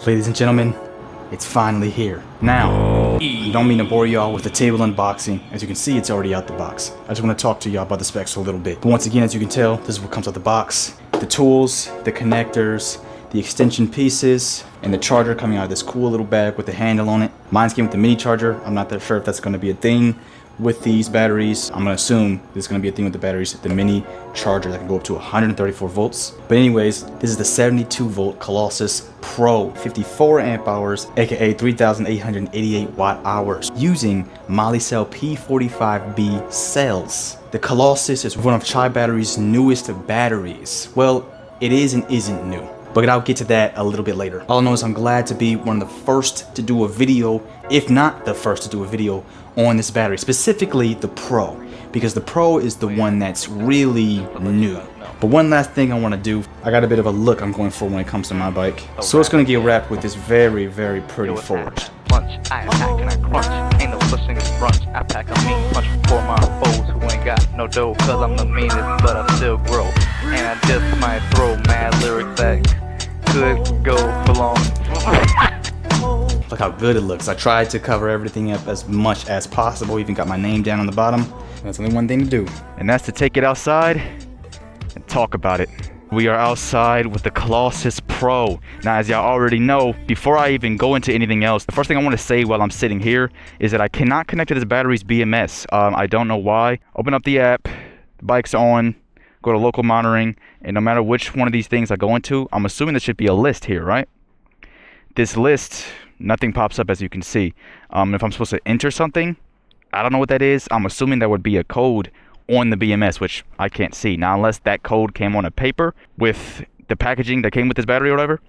Ladies and gentlemen, it's finally here. Now, I don't mean to bore y'all with the table unboxing. As you can see, it's already out the box. I just want to talk to y'all about the specs for a little bit. But once again, as you can tell, this is what comes out the box. The tools, the connectors, the extension pieces, and the charger coming out of this cool little bag with the handle on it. Mine's came with the mini charger. I'm not that sure if that's going to be a thing with these batteries. I'm gonna assume this is gonna be a thing with the batteries, the mini charger that can go up to 134 volts. But anyways, this is the 72 volt Colossus Pro, 54 amp hours, aka 3,888 watt hours, using MallieCell P45B cells. The Colossus is one of Chi Battery's newest batteries. Well, it is and isn't new, but I'll get to that a little bit later. All I know is I'm glad to be one of the first to do a video, if not the first to do a video on this battery, specifically the Pro, because the Pro is the one that's really new. But one last thing I want to do, I got a bit of a look I'm going for when it comes to my bike. So it's going to get wrapped with this very, very pretty forge. Punch, I attack and I crunch. Ain't no pushing this brunch. I pack a mean punch for my foes who ain't got no dough. Cause I'm the meanest, but I still grow. And I just might throw mad lyrics that could go for long. Look how good it looks. I tried to cover everything up as much as possible, even got my name down on the bottom. That's only one thing to do, and that's to take it outside and talk about it. We are outside with the Colossus Pro. Now, as y'all already know, before I even go into anything else, the first thing I want to say while I'm sitting here is that I cannot connect to this battery's BMS. I don't know why. Open up the app, the bike's on, go to local monitoring, and no matter which one of these things I go into, I'm assuming there should be a list here, right? This list, nothing pops up, as you can see. If I'm supposed to enter something, I don't know what that is. I'm assuming that would be a code on the BMS, which I can't see. Now, unless that code came on a paper with the packaging that came with this battery or whatever,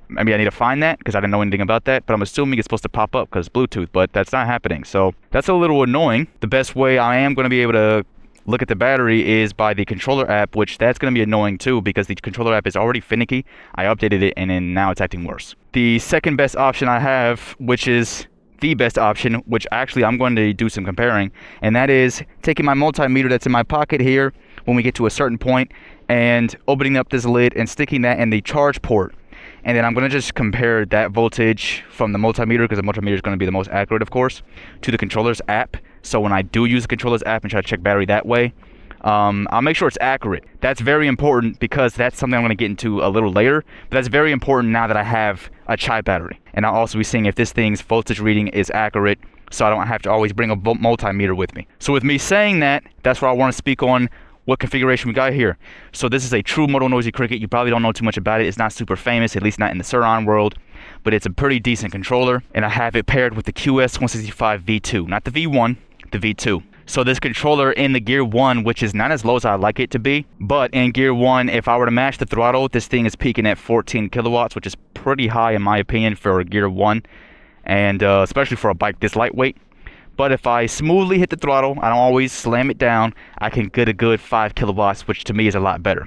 maybe I need to find that because I didn't know anything about that. But I'm assuming it's supposed to pop up because Bluetooth, but that's not happening. So that's a little annoying. The best way I am going to be able to look at the battery is by the controller app, which that's going to be annoying too because the controller app is already finicky. I updated it and then now it's acting worse. The second best option I have, which is the best option, which actually I'm going to do some comparing, and that is taking my multimeter that's in my pocket here when we get to a certain point and opening up this lid and sticking that in the charge port. And then I'm going to just compare that voltage from the multimeter, because the multimeter is going to be the most accurate, of course, to the controller's app. So when I do use the controller's app and try to check battery that way, I'll make sure it's accurate. That's very important because that's something I'm going to get into a little later. But that's very important now that I have a Chi battery. And I'll also be seeing if this thing's voltage reading is accurate, so I don't have to always bring a multimeter with me. So with me saying that, that's where I want to speak on what configuration we got here. So this is a TruMoto Noisy Cricket. You probably don't know too much about it. It's not super famous, at least not in the Surron world, but it's a pretty decent controller. And I have it paired with the QS165 V2, not the V1, the V2. So this controller in the gear 1, which is not as low as I'd like it to be, but in gear 1, if I were to mash the throttle, this thing is peaking at 14 kilowatts, which is pretty high in my opinion for a gear 1, and especially for a bike this lightweight. But if I smoothly hit the throttle, I don't always slam it down, I can get a good 5 kilowatts, which to me is a lot better.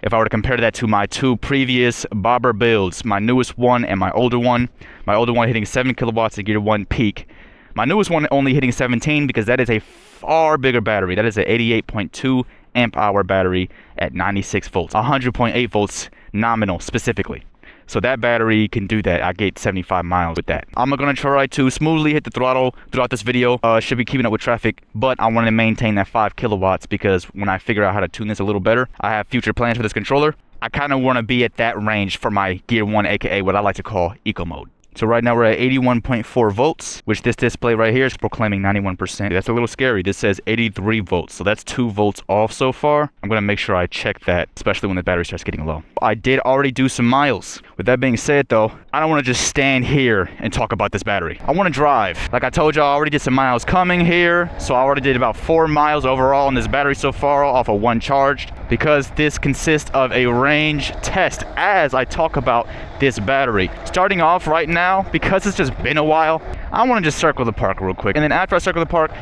If I were to compare that to my two previous bobber builds, my newest one and my older one hitting 7 kilowatts at gear 1 peak. My newest one only hitting 17 because that is a far bigger battery. That is an 88.2 amp hour battery at 96 volts, 100.8 volts nominal specifically. So that battery can do that. I get 75 miles with that. I'm going to try to smoothly hit the throttle throughout this video. Should be keeping up with traffic, but I want to maintain that 5 kilowatts because when I figure out how to tune this a little better, I have future plans for this controller. I kind of want to be at that range for my gear 1, aka what I like to call eco mode. So right now we're at 81.4 volts, which this display right here is proclaiming 91%. That's a little scary. This says 83 volts, so that's 2 volts off so far. I'm gonna make sure I check that, especially when the battery starts getting low. I did already do some miles. With that being said though, I don't wanna just stand here and talk about this battery. I wanna drive. Like I told you, I already did some miles coming here, so I already did about 4 miles overall on this battery so far off of one charged, because this consists of a range test as I talk about this battery. Starting off right now, because it's just been a while, I want to just circle the park real quick. And then after I circle the park,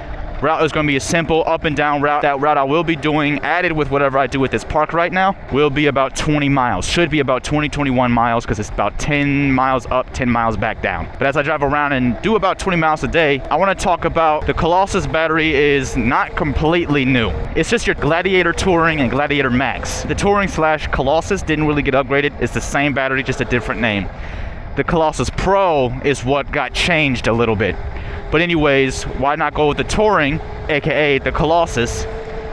route is going to be a simple up and down route. That route I will be doing, added with whatever I do with this park right now, will be about 20 miles. Should be about 21 miles because it's about 10 miles up, 10 miles back down. But as I drive around and do about 20 miles a day, I want to talk about the Colossus battery is not completely new. It's just your Gladiator Touring and Gladiator Max. The Touring / Colossus didn't really get upgraded. It's the same battery, just a different name. the Colossus Pro is what got changed a little bit. But anyways, why not go with the Touring, aka the Colossus,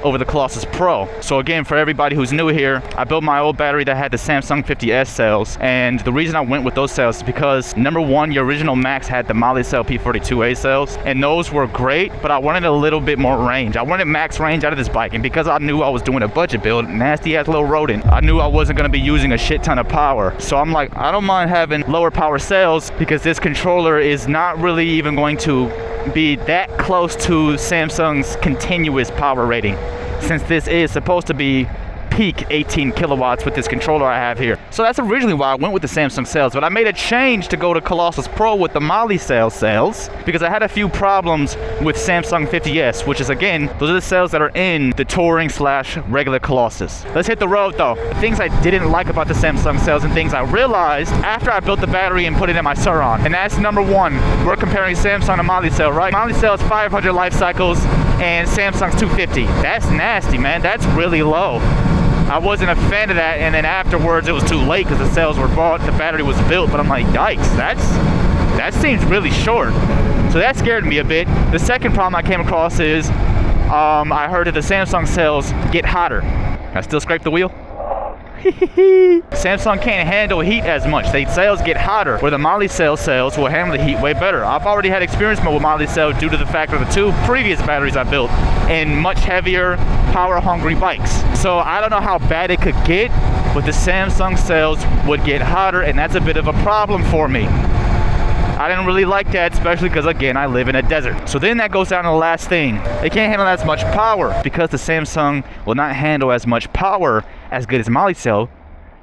over the Colossus Pro? So again, for everybody who's new here, I built my old battery that had the Samsung 50S cells, and the reason I went with those cells is because number one, your original Max had the MallieCell P42A cells, and those were great, but I wanted a little bit more range. I wanted max range out of this bike, and because I knew I was doing a budget build, nasty ass little rodent, I knew I wasn't going to be using a shit ton of power. So I'm like, I don't mind having lower power cells because this controller is not really even going to be that close to Samsung's continuous power rating, since this is supposed to be peak 18 kilowatts with this controller I have here. So that's originally why I went with the Samsung cells, but I made a change to go to Colossus Pro with the MallieCell cells because I had a few problems with Samsung 50S, which is, again, those are the cells that are in the Touring / regular Colossus. Let's hit the road though. The things I didn't like about the Samsung cells and things I realized after I built the battery and put it in my Surron. And that's number one. We're comparing Samsung to MallieCell, right? MallieCell is 500 life cycles and Samsung's 250. That's nasty, man. That's really low. I wasn't a fan of that, and then afterwards it was too late because the cells were bought, the battery was built, but I'm like, yikes, that seems really short. So that scared me a bit. The second problem I came across is I heard that the Samsung cells get hotter. I still scrape the wheel? Samsung can't handle heat as much. The cells get hotter, where the MallieCell cells will handle the heat way better. I've already had experience with MallieCell due to the fact of the two previous batteries I built in much heavier, power-hungry bikes. So I don't know how bad it could get, but the Samsung cells would get hotter, and that's a bit of a problem for me. I didn't really like that, especially because, again, I live in a desert. So then that goes down to the last thing. They can't handle as much power because the Samsung will not handle as much power as good as MallieCell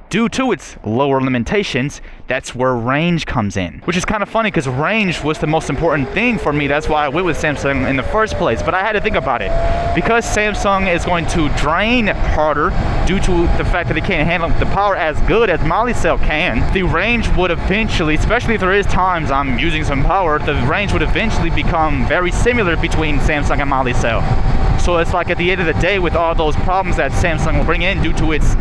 due to its lower limitations. That's where range comes in, which is kind of funny because range was the most important thing for me. That's why I went with Samsung in the first place. But I had to think about it. Because Samsung is going to drain harder due to the fact that it can't handle the power as good as MallieCell can, the range would eventually, especially if there is times I'm using some power, the range would eventually become very similar between Samsung and MallieCell. So it's like at the end of the day, with all those problems that Samsung will bring in due to its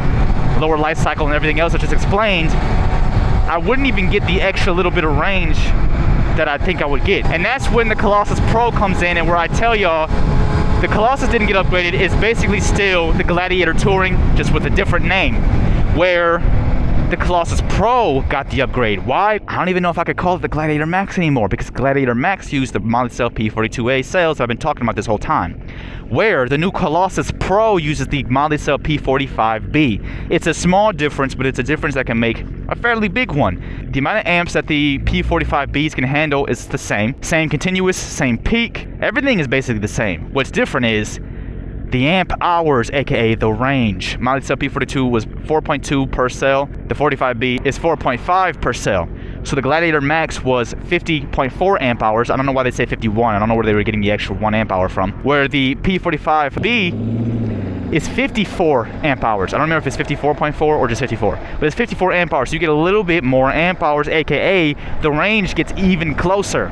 lower life cycle and everything else I just explained, I wouldn't even get the extra little bit of range that I think I would get. And that's when the Colossus Pro comes in, and where I tell y'all the Colossus didn't get upgraded. It's basically still the Gladiator Touring, just with a different name, where the Colossus Pro got the upgrade. Why? I don't even know if I could call it the Gladiator Max anymore, because Gladiator Max used the MallieCell P42A cells I've been talking about this whole time, where the new Colossus Pro uses the MallieCell P45B. It's a small difference, but it's a difference that can make a fairly big one. The amount of amps that the P45Bs can handle is the same. Same continuous, same peak. Everything is basically the same. What's different is the amp hours, aka the range. MallieCell P42 was 4.2 per cell. The 45B is 4.5 per cell. So the Gladiator Max was 50.4 amp hours. I don't know why they say 51. I don't know where they were getting the extra 1 amp hour from. Where the P45B is 54 amp hours. I don't remember if it's 54.4 or just 54. But it's 54 amp hours. So you get a little bit more amp hours, aka the range gets even closer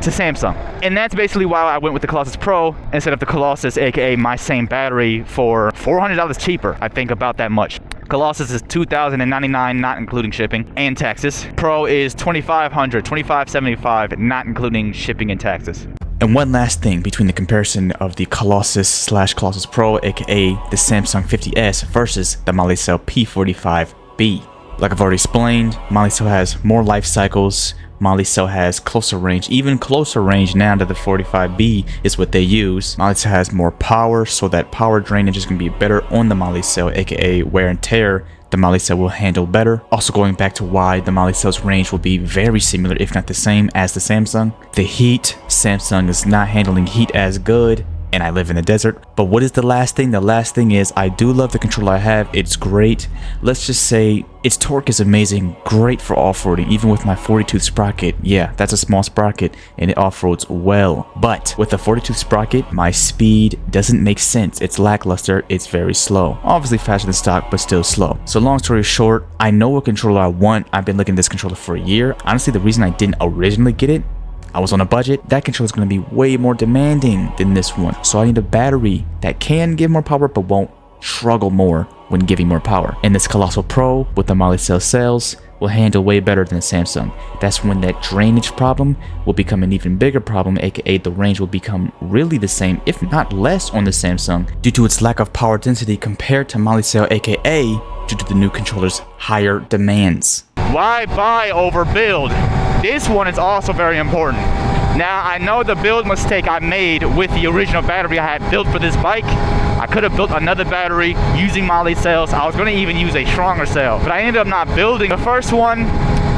to Samsung. And that's basically why I went with the Colossus Pro instead of the Colossus, aka my same battery, for $400 cheaper. I think about that much. Colossus is $2,099, not including shipping and taxes. Pro is $2,575, not including shipping and taxes. And one last thing between the comparison of the Colossus / Colossus Pro, aka the Samsung 50S, versus the MallieCell P45B. Like I've already explained, MallieCell has more life cycles. MallieCell has closer range, even closer range now to the 45B is what they use. MallieCell has more power, so that power drainage is going to be better on the MallieCell, aka wear and tear. The MallieCell will handle better. Also going back to why the MallieCell's range will be very similar, if not the same, as the Samsung. The heat, Samsung is not handling heat as good, and I live in the desert. But what is the last thing? The last thing is, I do love the controller I have. It's great. Let's just say its torque is amazing, great for off-roading, even with my 40-tooth sprocket. Yeah, that's a small sprocket and it off-roads well. But with the 40-tooth sprocket, my speed doesn't make sense. It's lackluster, it's very slow. Obviously faster than stock, but still slow. So long story short, I know what controller I want. I've been looking at this controller for a year. Honestly, the reason I didn't originally get it, I was on a budget. That controller is going to be way more demanding than this one. So I need a battery that can give more power but won't struggle more when giving more power. And this Colossus Pro with the MallieCell cells, will handle way better than the Samsung. That's when that drainage problem will become an even bigger problem, aka the range will become really the same, if not less, on the Samsung due to its lack of power density compared to MallieCell, aka due to the new controller's higher demands. Why buy over build? This one is also very important. Now, I know the build mistake I made with the original battery I had built for this bike. I could have built another battery using MallieCells. I was going to even use a stronger cell, but I ended up not building the first one.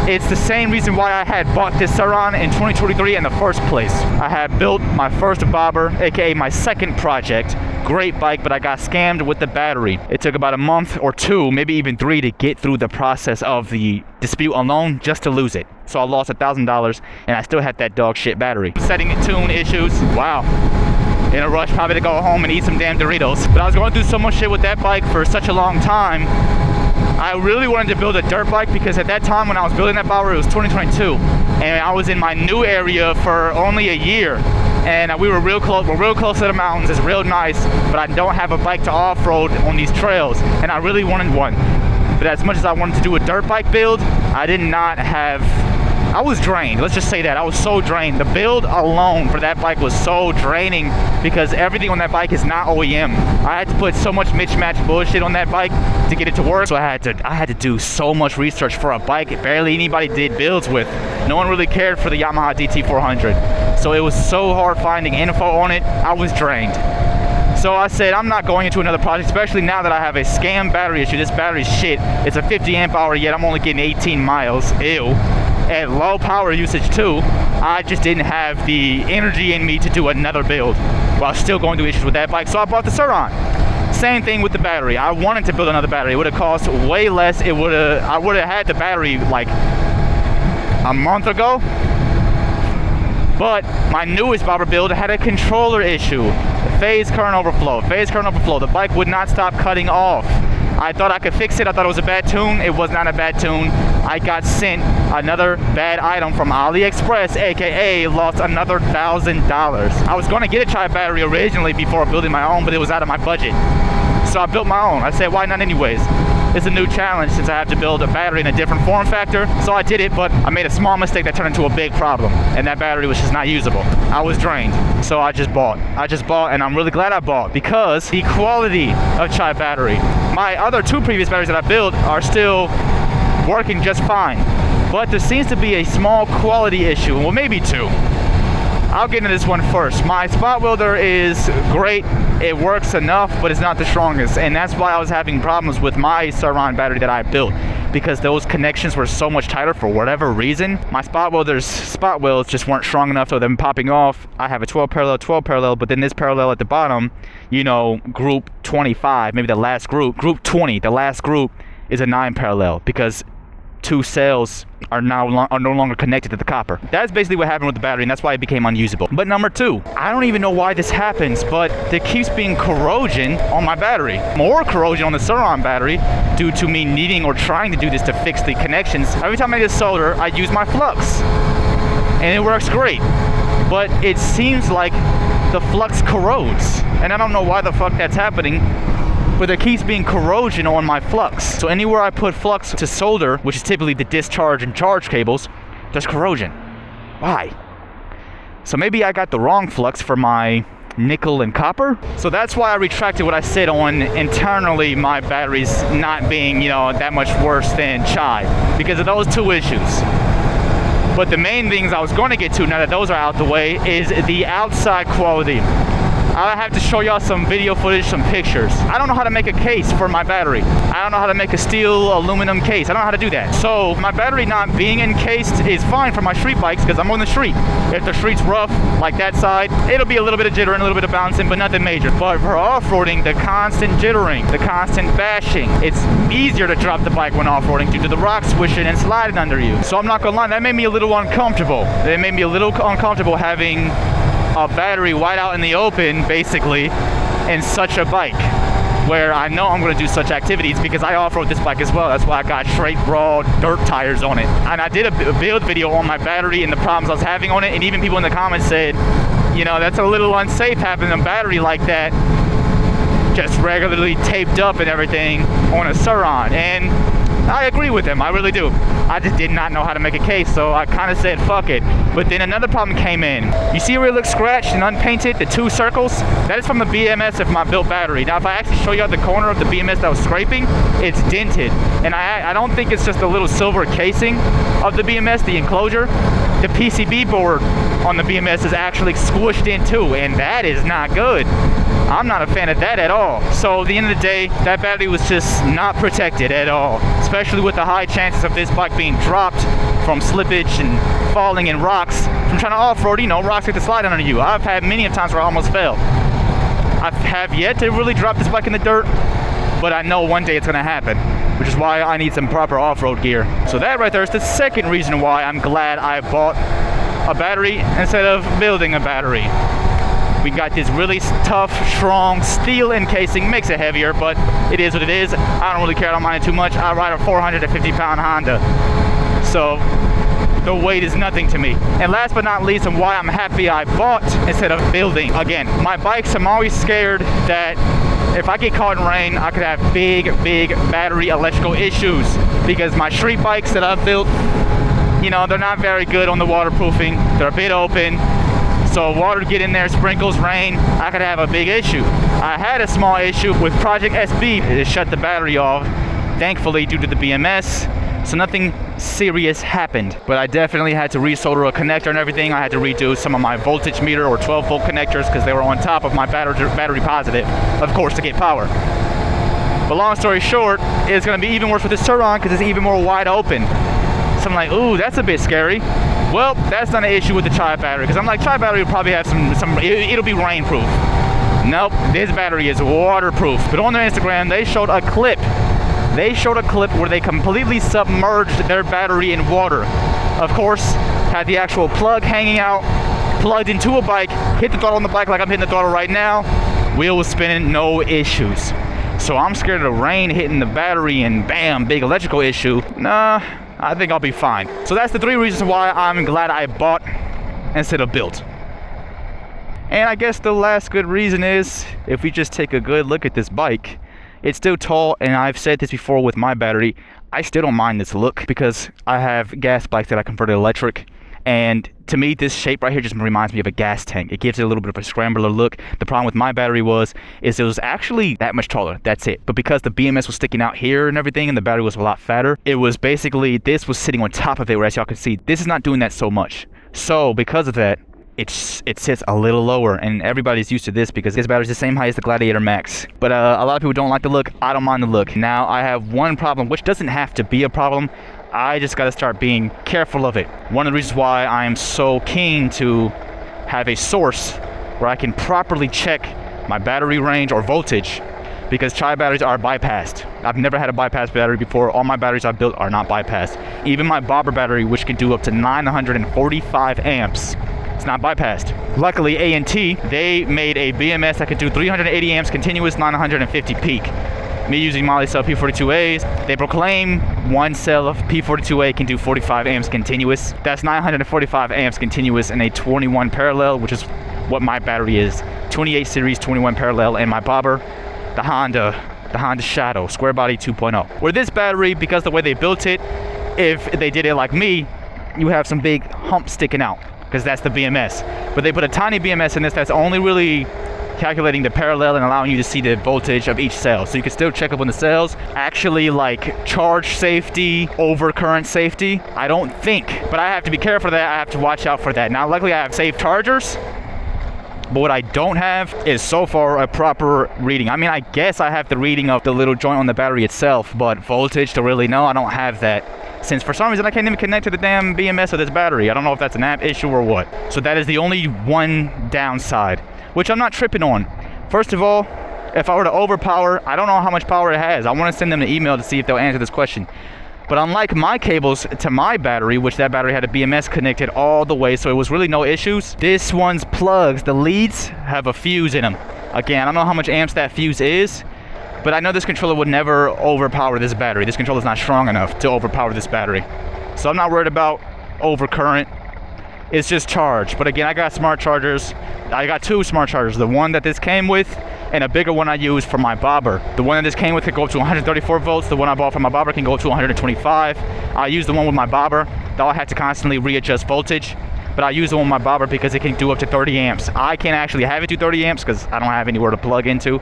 It's the same reason why I had bought this Surron in 2023 in the first place. I had built my first bobber, aka my second project. Great bike, but I got scammed with the battery. It took about a month or two, maybe even 3, to get through the process of the dispute alone just to lose it. So I lost $1,000 and I still had that dog shit battery. Setting and tune issues, wow. In a rush probably to go home and eat some damn Doritos. But I was going through so much shit with that bike for such a long time. I really wanted to build a dirt bike because at that time when I was building that bobber, it was 2022. And I was in my new area for only a year. And we were real close. We're real close to the mountains. It's real nice, but I don't have a bike to off-road on these trails, and I really wanted one. But as much as I wanted to do a dirt bike build, I did not have. I was drained. Let's just say that I was so drained. The build alone for that bike was so draining because everything on that bike is not OEM. I had to put so much mismatched bullshit on that bike to get it to work. So I had to do so much research for a bike barely anybody did builds with. No one really cared for the Yamaha DT400. So it was so hard finding info on it. I was drained. So I said, I'm not going into another project, especially now that I have a scam battery issue. This battery's shit. It's a 50 amp hour, yet I'm only getting 18 miles. Ew. At low power usage too. I just didn't have the energy in me to do another build while still going through issues with that bike. So I bought the Surron. Same thing with the battery. I wanted to build another battery. It would have cost way less. I would have had the battery like a month ago. But my newest bobber build had a controller issue. Phase current overflow. The bike would not stop cutting off. I thought I could fix it. I thought it was a bad tune. It was not a bad tune. I got sent another bad item from AliExpress, aka lost another $1,000. I was going to get a Chi battery originally before building my own, but it was out of my budget. So I built my own. I said, why not anyways? It's a new challenge since I have to build a battery in a different form factor. So I did it, but I made a small mistake that turned into a big problem. And that battery was just not usable. I was drained. So I just bought, and I'm really glad I bought because the quality of Chi battery. My other 2 previous batteries that I built are still working just fine. But there seems to be a small quality issue. Well, maybe 2. I'll get into this one first. My spot welder is great. It works enough, but it's not the strongest. And that's why I was having problems with my Surron battery that I built, because those connections were so much tighter for whatever reason. My spot welds just weren't strong enough, so them popping off. I have a 12 parallel, but then this parallel at the bottom, you know, group 25, maybe the last group 20, the last group is a 9 parallel because 2 cells are no longer connected to the copper. That's basically what happened with the battery, and that's why it became unusable. But number 2, I don't even know why this happens, but there keeps being corrosion on my battery. More corrosion on the Surron battery due to me needing or trying to do this to fix the connections. Every time I get solder, I use my flux, and it works great. But it seems like the flux corrodes, and I don't know why the fuck that's happening. But there keeps being corrosion on my flux. So anywhere I put flux to solder, which is typically the discharge and charge cables, there's corrosion. Why? So maybe I got the wrong flux for my nickel and copper. So that's why I retracted what I said on internally my batteries not being, you know, that much worse than Chi, because of those 2 issues. But the main things I was going to get to, now that those are out the way, is the outside quality. I have to show y'all some video footage, some pictures. I don't know how to make a case for my battery. I don't know how to make a steel aluminum case. I don't know how to do that. So my battery not being encased is fine for my street bikes because I'm on the street. If the street's rough, like that side, it'll be a little bit of jittering, a little bit of bouncing, but nothing major. But for off-roading, the constant jittering, the constant bashing, it's easier to drop the bike when off-roading due to the rock swishing and sliding under you. So I'm not gonna lie, that made me a little uncomfortable. It made me a little uncomfortable having a battery wide out in the open, basically, in such a bike, where I know I'm going to do such activities because I off-road this bike as well. That's why I got straight raw dirt tires on it. And I did a build video on my battery and the problems I was having on it, and even people in the comments said, you know, that's a little unsafe having a battery like that just regularly taped up and everything on a Surron. And I agree with him, I really do. I just did not know how to make a case, so I kind of said fuck it. But then another problem came in. You see where it looks scratched and unpainted, the 2 circles? That is from the BMS of my built battery. Now if I actually show you out the corner of the BMS that was scraping, it's dented. And I don't think it's just a little silver casing of the BMS, the enclosure. The PCB board on the BMS is actually squished in too, and that is not good. I'm not a fan of that at all. So at the end of the day, that battery was just not protected at all, especially with the high chances of this bike being dropped from slippage and falling in rocks from trying to off-road. You know, rocks like to slide under you. I've had many times where I almost fell. I have yet to really drop this bike in the dirt, but I know one day it's gonna happen, which is why I need some proper off-road gear. So that right there is the second reason why I'm glad I bought a battery instead of building a battery. We got this really tough, strong steel encasing, makes it heavier, but it is what it is. I don't really care, I don't mind it too much. I ride a 450-pound Honda, so the weight is nothing to me. And last but not least, and why I'm happy I bought instead of building. Again, my bikes, I'm always scared that if I get caught in rain, I could have big battery electrical issues, because my street bikes that I've built, you know, they're not very good on the waterproofing. They're a bit open. So water get in there, sprinkles, rain, I could have a big issue. I had a small issue with Project SB. It shut the battery off, thankfully, due to the BMS. So nothing serious happened, but I definitely had to resolder a connector and everything. I had to redo some of my voltage meter or 12-volt connectors because they were on top of my battery positive, of course, to get power. But long story short, it's gonna be even worse with the Surron because it's even more wide open. So I'm like, ooh, that's a bit scary. Well, that's not an issue with the Chi battery, because I'm like, Chi battery will probably have it'll be rainproof. Nope, this battery is waterproof. But on their Instagram, they showed a clip. Where they completely submerged their battery in water. Of course, had the actual plug hanging out, plugged into a bike, hit the throttle on the bike like I'm hitting the throttle right now, wheel was spinning, no issues. So I'm scared of the rain hitting the battery and bam, big electrical issue. Nah, I think I'll be fine. So that's the 3 reasons why I'm glad I bought instead of built. And I guess the last good reason is, if we just take a good look at this bike, it's still tall, and I've said this before with my battery, I still don't mind this look because I have gas bikes that I converted electric, and to me this shape right here just reminds me of a gas tank. It gives it a little bit of a scrambler look. The problem with my battery is it was actually that much taller, that's it. But because the BMS was sticking out here and everything and the battery was a lot fatter, it was basically, this was sitting on top of it, where as y'all can see, this is not doing that so much. So because of that, it sits a little lower, and everybody's used to this because this battery's the same height as the Gladiator Max. But a lot of people don't like the look. I don't mind the look. Now I have one problem, which doesn't have to be a problem. I just got to start being careful of it. One of the reasons why I am so keen to have a source where I can properly check my battery range or voltage, because Chi batteries are bypassed. I've never had a bypass battery before. All my batteries I've built are not bypassed. Even my bobber battery, which can do up to 945 amps, it's not bypassed. Luckily, A&T, they made a BMS that could do 380 amps continuous, 950 peak. Me using MallieCell P42As, they proclaim one cell of P42A can do 45 amps continuous. That's 945 amps continuous in a 21 parallel, which is what my battery is. 28 series, 21 parallel, and my bobber, the Honda Shadow, square body 2.0. Where this battery, because the way they built it, if they did it like me, you have some big humps sticking out, because that's the BMS. But they put a tiny BMS in this that's only really calculating the parallel and allowing you to see the voltage of each cell. So you can still check up on the cells. Actually, like charge safety, overcurrent safety, I don't think. But I have to be careful of that. I have to watch out for that. Now, luckily I have safe chargers, but what I don't have is so far a proper reading. I mean, I guess I have the reading of the little joint on the battery itself, but voltage to really know, I don't have that. Since for some reason I can't even connect to the damn BMS of this battery. I don't know if that's an app issue or what. So that is the only one downside, which I'm not tripping on. First of all, if I were to overpower, I don't know how much power it has. I want to send them an email to see if they'll answer this question. But unlike my cables to my battery, which that battery had a BMS connected all the way, so it was really no issues, this one's plugs, the leads, have a fuse in them. Again, I don't know how much amps that fuse is, but I know this controller would never overpower this battery. This controller's not strong enough to overpower this battery. So I'm not worried about overcurrent. It's just charge. But again, I got smart chargers. I got 2 smart chargers. The one that this came with and a bigger one I use for my bobber. The one that this came with could go up to 134 volts. The one I bought for my bobber can go up to 125. I use the one with my bobber, though I had to constantly readjust voltage. But I use the one with my bobber because it can do up to 30 amps. I can't actually have it do 30 amps because I don't have anywhere to plug into.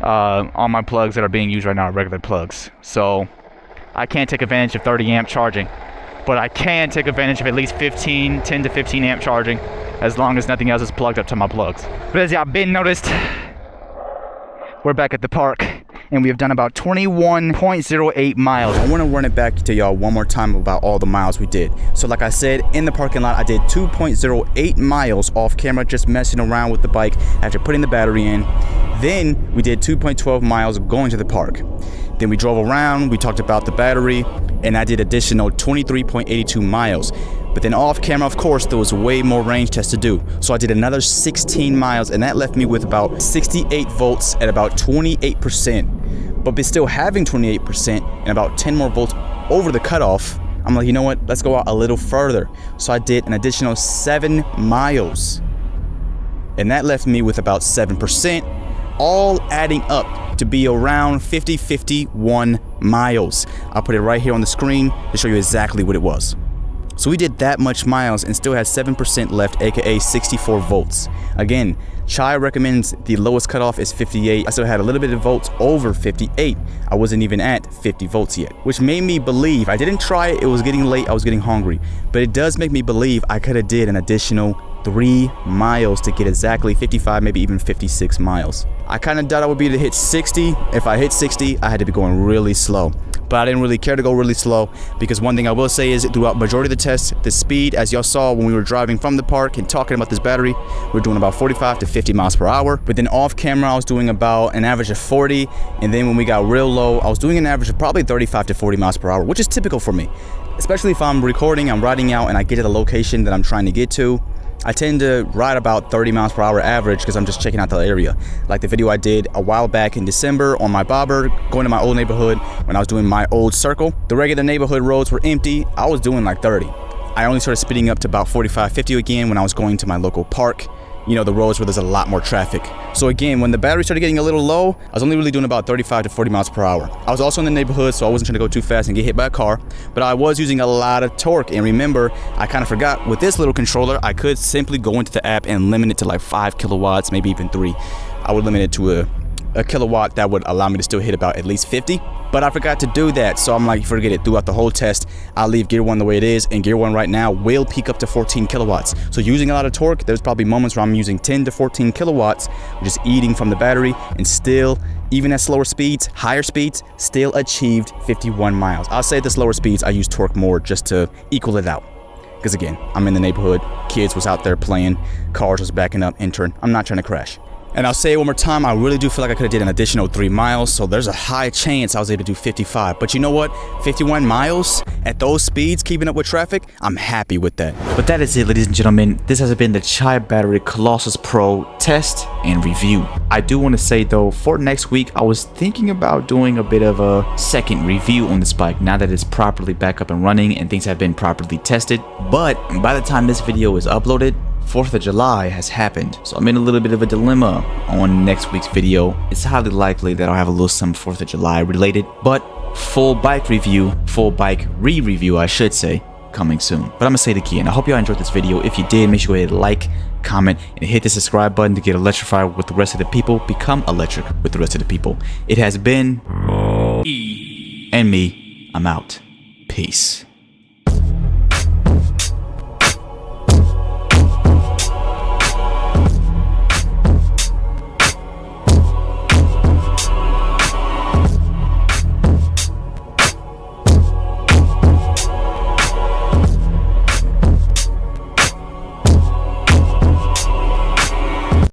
All my plugs that are being used right now are regular plugs. So I can't take advantage of 30 amp charging. But I can take advantage of at least 10 to 15 amp charging as long as nothing else is plugged up to my plugs. But as y'all been noticed, we're back at the park and we have done about 21.08 miles. I want to run it back to y'all one more time about all the miles we did. So like I said, in the parking lot, I did 2.08 miles off camera, just messing around with the bike after putting the battery in. Then we did 2.12 miles going to the park. Then we drove around, we talked about the battery, and I did additional 23.82 miles. But then off camera, of course, there was way more range tests to do. So I did another 16 miles, and that left me with about 68 volts at about 28%. But still having 28% and about 10 more volts over the cutoff, I'm like, you know what, let's go out a little further. So I did an additional 7 miles. And that left me with about 7%, all adding up to be around 51 miles. I'll put it right here on the screen to show you exactly what it was. So we did that much miles and still had 7% left, aka 64 volts. Again, Chi recommends the lowest cutoff is 58. I still had a little bit of volts over 58. I wasn't even at 50 volts yet, which made me believe, I didn't try it, it was getting late, I was getting hungry, but it does make me believe I could have did an additional 3 miles to get exactly 55, maybe even 56 miles. I kind of doubt I would be able to hit 60. If I hit 60, I had to be going really slow. But I didn't really care to go really slow because one thing I will say is throughout majority of the tests, the speed, as y'all saw when we were driving from the park and talking about this battery, we're doing about 45 to 50 miles per hour. But then off camera, I was doing about an average of 40. And then when we got real low, I was doing an average of probably 35 to 40 miles per hour, which is typical for me. Especially if I'm recording, I'm riding out and I get to the location that I'm trying to get to. I tend to ride about 30 miles per hour average because I'm just checking out the area. Like the video I did a while back in December on my bobber, going to my old neighborhood when I was doing my old circle. The regular neighborhood roads were empty. I was doing like 30. I only started speeding up to about 45, 50 again when I was going to my local park. You know, the roads where there's a lot more traffic. So again, when the battery started getting a little low, I was only really doing about 35 to 40 miles per hour. I was also in the neighborhood, so I wasn't trying to go too fast and get hit by a car, but I was using a lot of torque. And remember, I kind of forgot, with this little controller, I could simply go into the app and limit it to like 5 kilowatts, maybe even 3. I would limit it to a kilowatt that would allow me to still hit about at least 50. But I forgot to do that, so I'm like, forget it. Throughout the whole test, I'll leave Gear 1 the way it is, and Gear 1 right now will peak up to 14 kilowatts. So using a lot of torque, there's probably moments where I'm using 10 to 14 kilowatts, just eating from the battery, and still, even at slower speeds, higher speeds, still achieved 51 miles. I'll say at the slower speeds, I use torque more just to equal it out. Because again, I'm in the neighborhood, kids was out there playing, cars was backing up, intern. I'm not trying to crash. And I'll say it one more time, I really do feel like I could have did an additional 3 miles, so there's a high chance I was able to do 55. But you know what? 51 miles at those speeds, keeping up with traffic, I'm happy with that. But that is it, ladies and gentlemen. This has been the Chi Battery Colossus Pro test and review. I do want to say though, for next week, I was thinking about doing a bit of a second review on this bike now that it's properly back up and running and things have been properly tested. But by the time this video is uploaded, 4th of July has happened, so I'm in a little bit of a dilemma on next week's video. It's highly likely that I'll have a little some 4th of July related, but full bike review, full bike re-review I should say, coming soon. But I'm gonna say it again, I hope y'all enjoyed this video. If you did, make sure you go ahead and like, comment, and hit the subscribe button to get electrified with the rest of the people. Become electric with the rest of the people. It has been and me, I'm out. Peace.